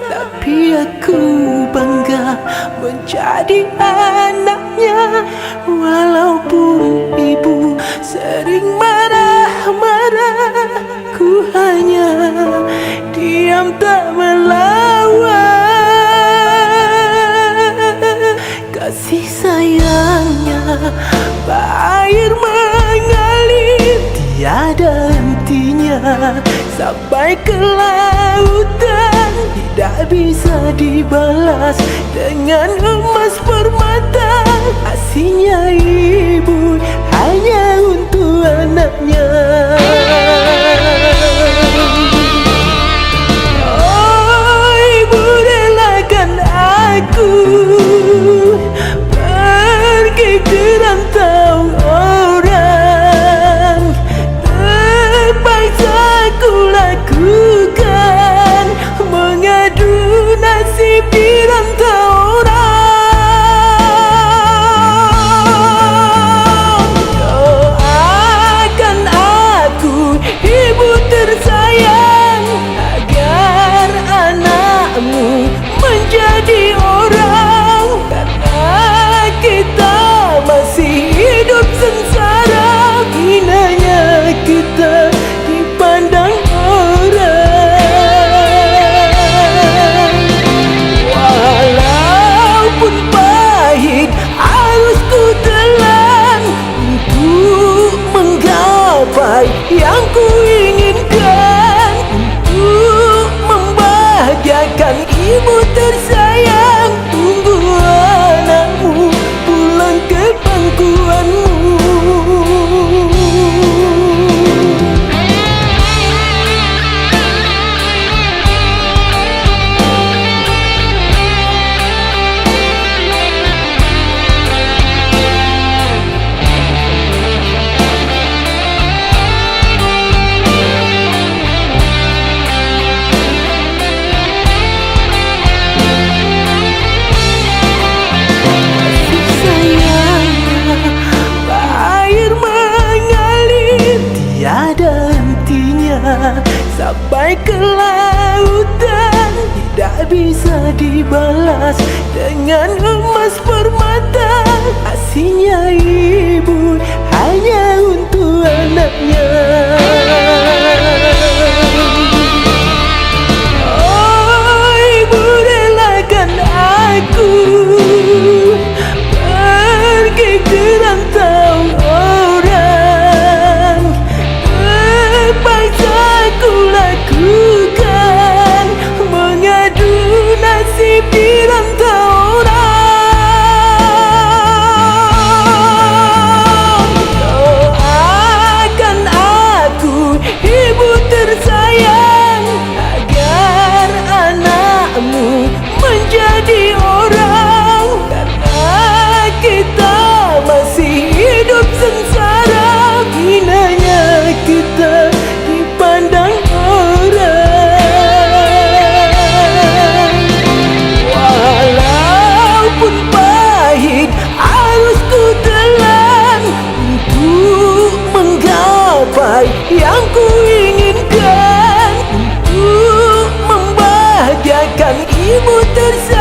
tapi aku bangga menjadi anaknya. Walaupun ibu sering marah-marah, ku hanya diam tak melawan. Kasih sayangnya berair mengalir tiada hentinya sampai ke lautan. Tidak bisa dibalas dengan emas permata. Kasihnya ibu hanya untuk anaknya. Oh, ibu relakan aku pergi ke rantau orang. Terpaksa aku lakukan, mengadu nasib di rantau orang. Doakan aku, ibu tersayang, agar anakmu menjadi orang. Karena kita masih hidup sengsara, hinanya kita dipandang orang. Walaupun pahit harus ku telan untuk menggapai yang ku inginkan, untuk membahagiakan ibu tersayang. Tunggu anakmu pulang ke pangkuanmu. Sampai ke lautan, tidak bisa dibalas dengan emas permata. Kasihnya ibu hanya untuk anaknya. Oh, ibu relakan aku pergi ke rantau orang. Terpaksa aku lakukan, mengadu nasib di rantau orang. Doakan aku, ibu tersayang, agar anakmu menjadi orang. Karena kita masih hidup sengsara, hinanya kita dipandang orang. Walaupun pahit harus ku telan untuk menggapai yang ku inginkan, untuk membahagiakan ibu tersayang.